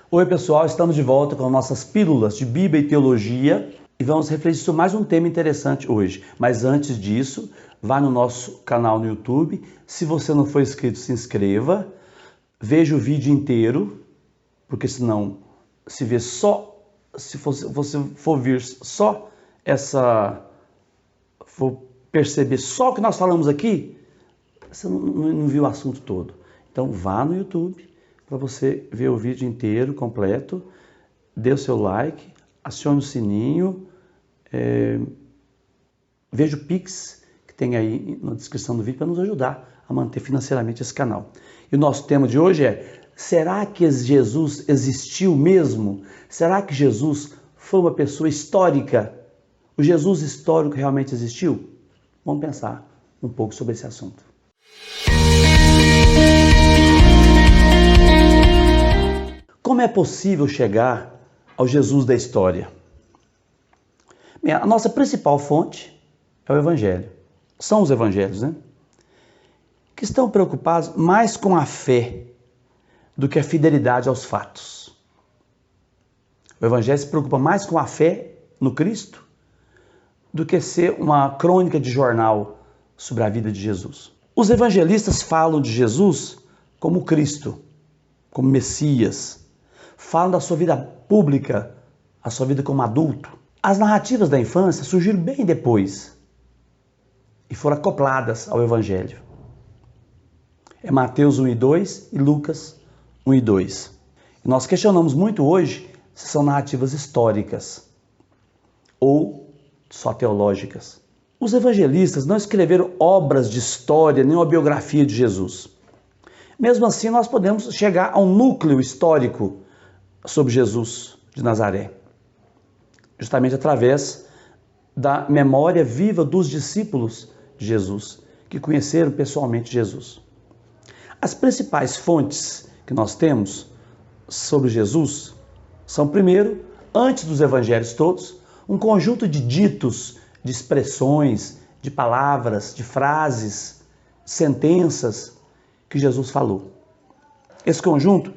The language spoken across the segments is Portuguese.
Oi pessoal, estamos de volta com nossas pílulas de Bíblia e Teologia e vamos refletir sobre mais um tema interessante hoje. Mas antes disso, vá no nosso canal no YouTube. Se você não for inscrito, se inscreva. Veja o vídeo inteiro, porque senão se você for ver só for perceber só o que nós falamos aqui, você não viu o assunto todo. Então vá no YouTube para você ver o vídeo inteiro, completo, dê o seu like, acione o sininho, veja o Pix que tem aí na descrição do vídeo para nos ajudar a manter financeiramente esse canal. E o nosso tema de hoje é: será que Jesus existiu mesmo? Será que Jesus foi uma pessoa histórica? O Jesus histórico realmente existiu? Vamos pensar um pouco sobre esse assunto. Como é possível chegar ao Jesus da história? Bem, a nossa principal fonte é o Evangelho. São os Evangelhos, né? Que estão preocupados mais com a fé do que a fidelidade aos fatos. O Evangelho se preocupa mais com a fé no Cristo do que ser uma crônica de jornal sobre a vida de Jesus. Os evangelistas falam de Jesus como Cristo, como Messias. Falam da sua vida pública, a sua vida como adulto. As narrativas da infância surgiram bem depois e foram acopladas ao Evangelho. É Mateus 1 e 2 e Lucas 1 e 2. E nós questionamos muito hoje se são narrativas históricas ou só teológicas. Os evangelistas não escreveram obras de história nem uma biografia de Jesus. Mesmo assim, nós podemos chegar a um núcleo histórico sobre Jesus de Nazaré, justamente através da memória viva dos discípulos de Jesus, que conheceram pessoalmente Jesus. As principais fontes que nós temos sobre Jesus são, primeiro, antes dos evangelhos todos, um conjunto de ditos, de expressões, de palavras, de frases, sentenças que Jesus falou. Esse conjunto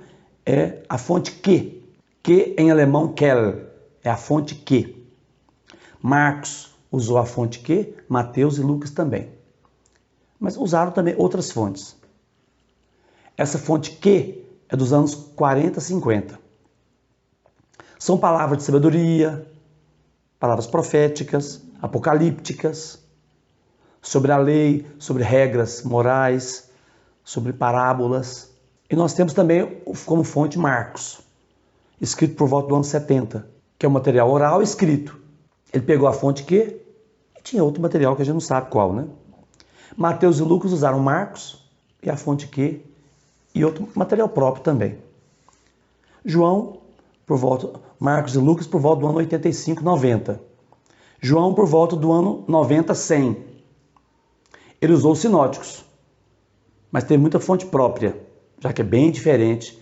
é a fonte que em alemão Quelle, é a fonte que. Marcos usou a fonte que, Mateus e Lucas também. Mas usaram também outras fontes. Essa fonte que é dos anos 40, 50. São palavras de sabedoria, palavras proféticas, apocalípticas, sobre a lei, sobre regras morais, sobre parábolas. E nós temos também como fonte Marcos, escrito por volta do ano 70, que é um material oral escrito. Ele pegou a fonte que e tinha outro material que a gente não sabe qual, né? Mateus e Lucas usaram Marcos e a fonte que e outro material próprio também. Marcos e Lucas por volta do ano 85, 90. João por volta do ano 90, 100. Ele usou os sinóticos, mas tem muita fonte própria, já que é bem diferente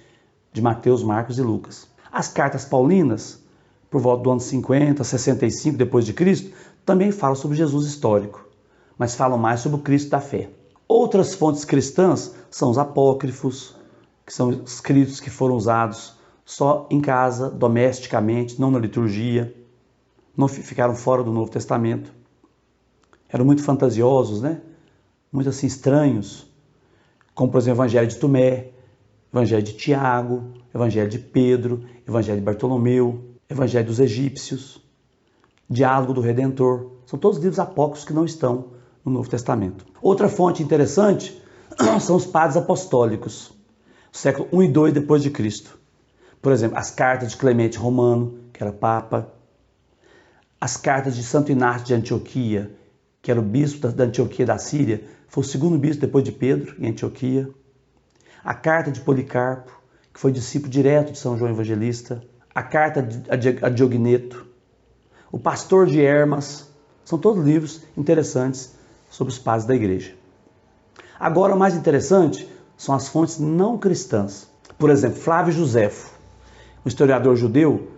de Mateus, Marcos e Lucas. As cartas paulinas, por volta do ano 50, 65 depois de Cristo, também falam sobre Jesus histórico, mas falam mais sobre o Cristo da fé. Outras fontes cristãs são os apócrifos, que são escritos que foram usados só em casa, domesticamente, não na liturgia, não ficaram fora do Novo Testamento. Eram muito fantasiosos, né? Muito assim estranhos, como por exemplo o Evangelho de Tomé, Evangelho de Tiago, Evangelho de Pedro, Evangelho de Bartolomeu, Evangelho dos Egípcios, Diálogo do Redentor. São todos livros apócrifos que não estão no Novo Testamento. Outra fonte interessante são os padres apostólicos, século 1 e 2 depois de Cristo. Por exemplo, as cartas de Clemente Romano, que era papa, as cartas de Santo Inácio de Antioquia, que era o bispo da Antioquia da Síria, foi o segundo bispo depois de Pedro, em Antioquia. A carta de Policarpo, que foi discípulo direto de São João Evangelista. A carta a Diogneto. O Pastor de Hermas. São todos livros interessantes sobre os padres da igreja. Agora, o mais interessante são as fontes não cristãs. Por exemplo, Flávio Josefo, um historiador judeu,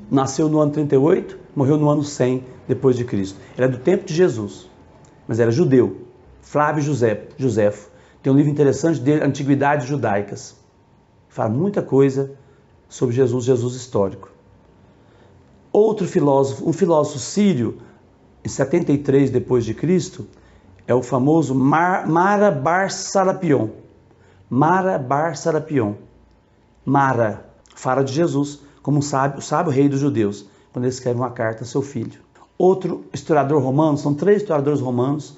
nasceu no ano 38, morreu no ano 100 depois de Cristo. Ele é do tempo de Jesus, mas era judeu. Flávio Josefo tem um livro interessante dele, Antiguidades Judaicas. Fala muita coisa sobre Jesus, Jesus histórico. Outro filósofo, um filósofo sírio, em 73 depois de Cristo, é o famoso Mara bar Serapion. Mara bar Serapion. Mara fala de Jesus como o sábio rei dos judeus, quando ele escreve uma carta a seu filho. Outro historiador romano, são 3 historiadores romanos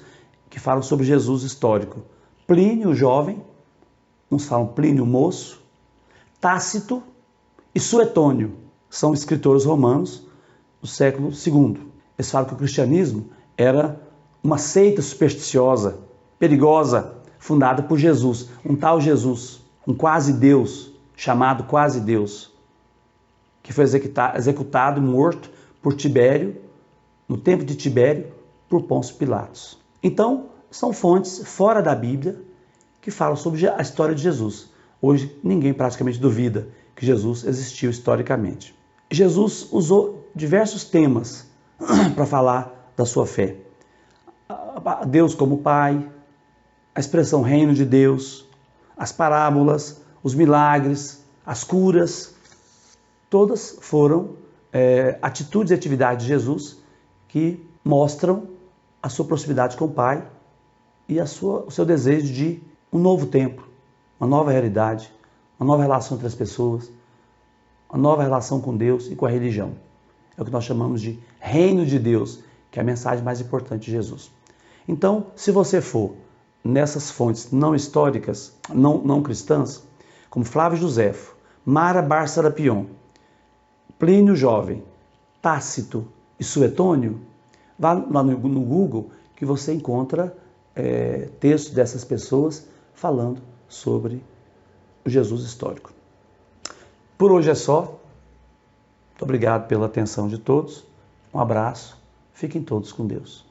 que falam sobre Jesus histórico. Plínio, o jovem, uns falam Plínio, o moço, Tácito e Suetônio, são escritores romanos do século II. Eles falam que o cristianismo era uma seita supersticiosa, perigosa, fundada por Jesus, um tal Jesus, um quase Deus, chamado quase Deus, que foi executado e morto por Tibério, no tempo de Tibério, por Pôncio Pilatos. Então, são fontes fora da Bíblia que falam sobre a história de Jesus. Hoje, ninguém praticamente duvida que Jesus existiu historicamente. Jesus usou diversos temas para falar da sua fé. Deus como Pai, a expressão reino de Deus, as parábolas, os milagres, as curas, todas foram atitudes e atividades de Jesus que mostram a sua proximidade com o Pai e o seu desejo de um novo tempo, uma nova realidade, uma nova relação entre as pessoas, uma nova relação com Deus e com a religião. É o que nós chamamos de reino de Deus, que é a mensagem mais importante de Jesus. Então, se você for nessas fontes não históricas, não cristãs, como Flávio Joséfo, Mara bar Serapion, Plínio Jovem, Tácito e Suetônio, vá lá no Google que você encontra textos dessas pessoas falando sobre o Jesus histórico. Por hoje é só. Muito obrigado pela atenção de todos. Um abraço. Fiquem todos com Deus.